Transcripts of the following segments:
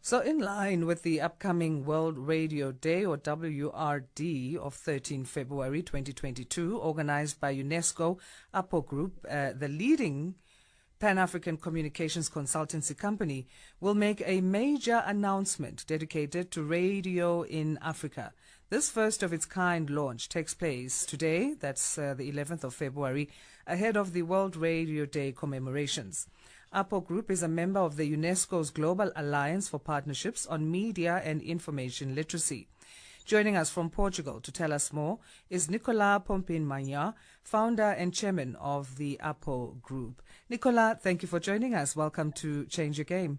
So, in line with the upcoming World Radio Day, or WRD, of 13 February 2022, organized by UNESCO, APO Group, the leading Pan-African communications consultancy company, will make a major announcement dedicated to radio in Africa. This first of its kind launch takes place today, that's the 11th of February, ahead of the World Radio Day commemorations. APO Group is a member of the UNESCO's Global Alliance for Partnerships on Media and Information Literacy. Joining us from Portugal to tell us more is Nicolas Pompigne-Mognard, founder and chairman of the APO Group. Nicolas, thank you for joining us. Welcome to Change Your Game.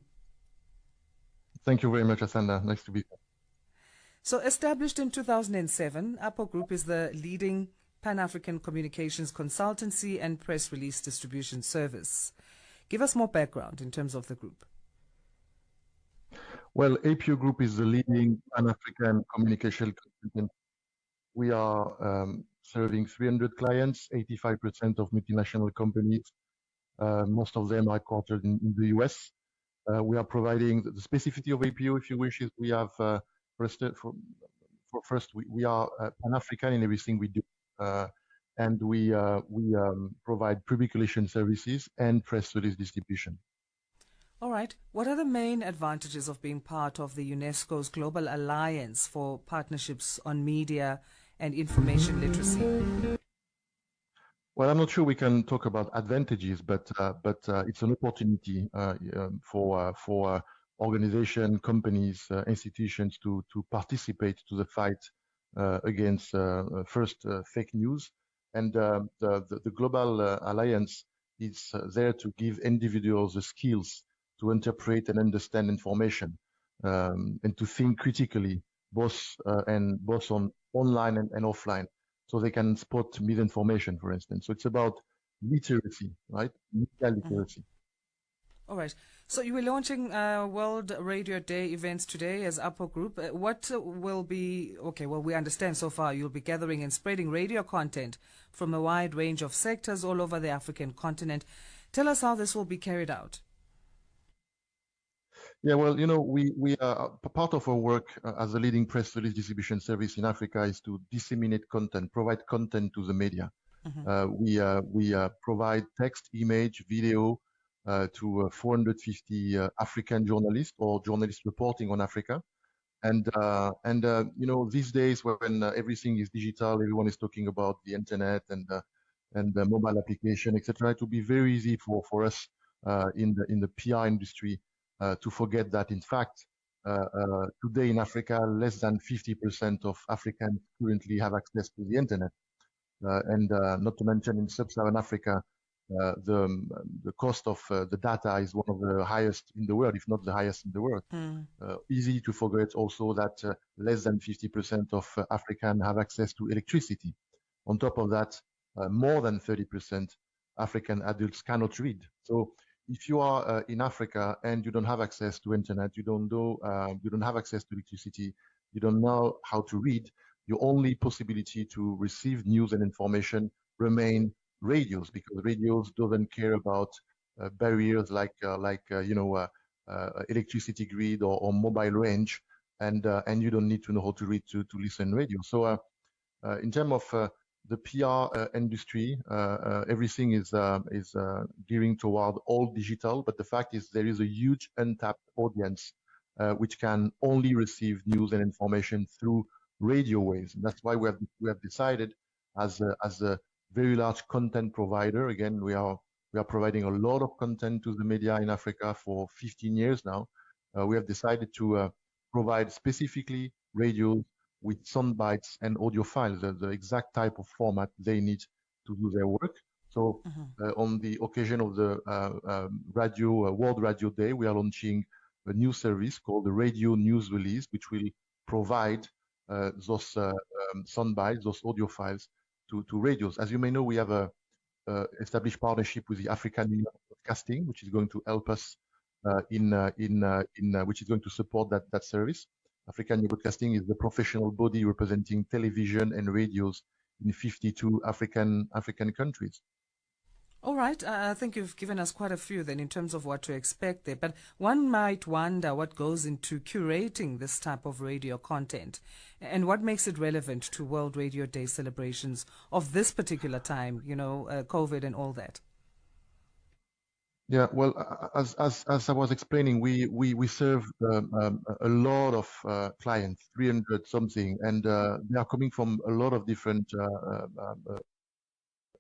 Thank you very much, Asanda. Nice to be here. So, established in 2007, APO Group is the leading Pan-African communications consultancy and press release distribution service. Give us more background in terms of the group. Well, APO Group is the leading Pan-African communication consultant. We are serving 300 clients, 85% of multinational companies. Most of them are headquartered in the US. We are providing the specificity of APO, if you wish, is we have we are Pan-African in everything we do. And we provide public relations services and press release distribution. All right. What are the main advantages of being part of the UNESCO's Global Alliance for Partnerships on Media and Information Literacy? Well, I'm not sure we can talk about advantages, but it's an opportunity for organizations, companies, institutions to participate to the fight against fake news. And the Global Alliance is there to give individuals the skills to interpret and understand information and to think critically, both on online and offline, so they can spot misinformation, for instance. So it's about literacy, right? Media literacy. All right. So you were launching World Radio Day events today as APO Group. What will be, we understand so far you'll be gathering and spreading radio content from a wide range of sectors all over the African continent. Tell us how this will be carried out. Yeah, well, we are part of our work as a leading press release distribution service in Africa is to disseminate content, provide content to the media. Mm-hmm. We provide text, image, video, to 450 African journalists or journalists reporting on Africa. And these days when everything is digital, everyone is talking about the internet and the mobile application, etc. It will be very easy for us in the PR industry to forget that, in fact, today in Africa, less than 50% of Africans currently have access to the internet. And not to mention in sub-Saharan Africa, the cost of the data is one of the highest in the world, if not the highest in the world. Easy to forget also that less than 50% of Africans have access to electricity. On top of that, more than 30% African adults cannot read. So if you are in Africa and you don't have access to internet, you don't have access to electricity, you don't know how to read, your only possibility to receive news and information remain radios, because radios doesn't care about barriers like electricity grid or mobile range, and you don't need to know how to read to listen radio. So in terms of the PR industry, everything is gearing toward all digital, but the fact is there is a huge untapped audience which can only receive news and information through radio waves. And that's why we have decided as a very large content provider. Again, we are providing a lot of content to the media in Africa for 15 years now. We have decided to provide specifically radios with sound bites and audio files, the exact type of format they need to do their work. So on the occasion of the World Radio Day, we are launching a new service called the Radio News Release, which will provide those sound bites, those audio files to radios. As you may know, we have a established partnership with the African Union of Broadcasting, which is going to help us which is going to support that service. African Union Broadcasting is the professional body representing television and radios in 52 African countries. All right, I think you've given us quite a few then in terms of what to expect there. But one might wonder what goes into curating this type of radio content and what makes it relevant to World Radio Day celebrations of this particular time, COVID and all that. Yeah, well, as I was explaining, we serve a lot of clients, 300 something, and they are coming from a lot of different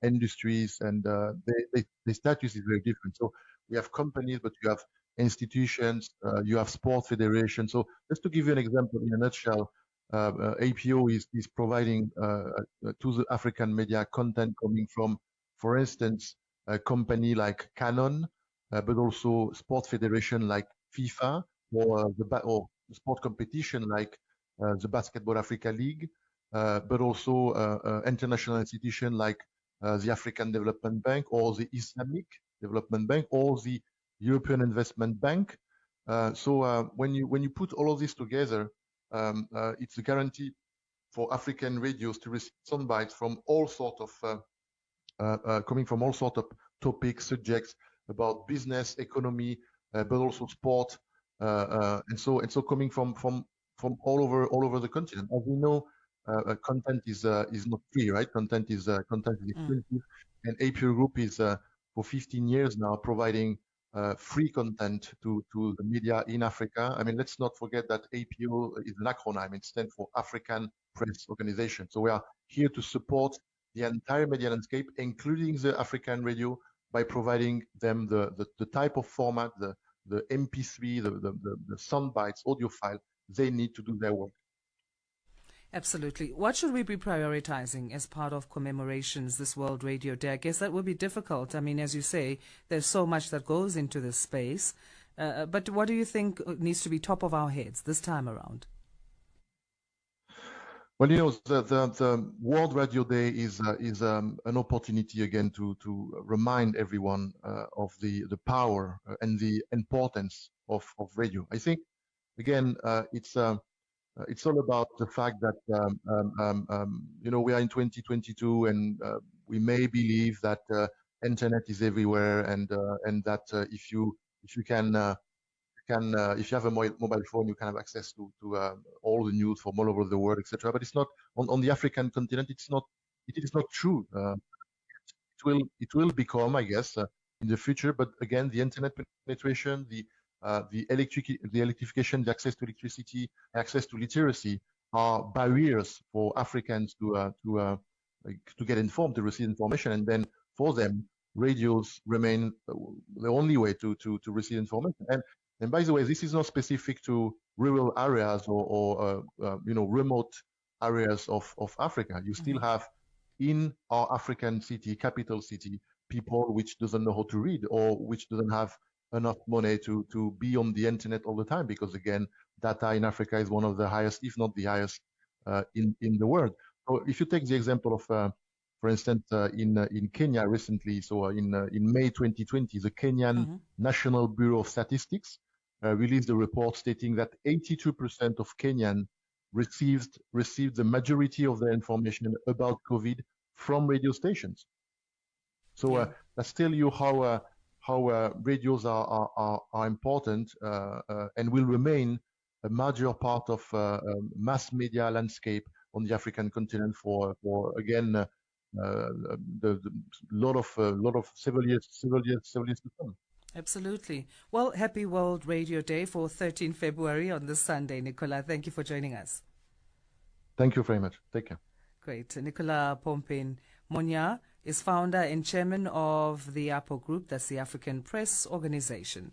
industries, and the status is very different. So we have companies, but you have institutions, you have sports federations. So just to give you an example, in a nutshell, APO is providing to the African media content coming from, for instance, a company like Canon, but also sports federation like FIFA, or sport competition like the Basketball Africa League, but also international institution like the African Development Bank or the Islamic Development Bank or the European Investment Bank. So when you put all of this together, it's a guarantee for African radios to receive sound bites from all sorts of coming from all sorts of topics, subjects about business, economy, but also sport, and so coming from all over the continent. As we know, content is not free, right? Content is expensive, and APO Group is for 15 years now providing free content to the media in Africa. I mean, let's not forget that APO is an acronym. It stands for African Press Organization. So we are here to support the entire media landscape, including the African radio, by providing them the type of format, the MP3, the sound bites, audio file they need to do their work. Absolutely. What should we be prioritizing as part of commemorations this World Radio Day? I guess that will be difficult. I mean, as you say, there's so much that goes into this space. But what do you think needs to be top of our heads this time around? Well, the World Radio Day is an opportunity again to remind everyone of the power and the importance of radio. I think again it's all about the fact that we are in 2022, and we may believe that internet is everywhere, and that if you have a mobile phone, you can have access to all the news from all over the world, etc. But it's not on the African continent. It is not true. It will become, I guess, in the future. But again, the internet penetration, the electrification, the access to electricity, access to literacy are barriers for Africans to get informed, to receive information, and then for them, radios remain the only way to receive information. And by the way, this is not specific to rural areas or remote areas of Africa. You still have in our African city, capital city, people which doesn't know how to read or which doesn't have enough money to be on the internet all the time, because again, data in Africa is one of the highest, if not the highest, in the world. So if you take the example of, for instance, in Kenya recently, so in May 2020, the Kenyan National Bureau of Statistics released a report stating that 82% of Kenyan received the majority of their information about COVID from radio stations. So that's tell you how radios are important and will remain a major part of mass media landscape on the African continent for again the lot of several years to come. Absolutely. Well, happy World Radio Day for 13 February on this Sunday, Nicolas. Thank you for joining us. Thank you very much. Take care. Great. Nicolas Pompigne-Mognard is founder and chairman of the APO Group, that's the African Press Organization.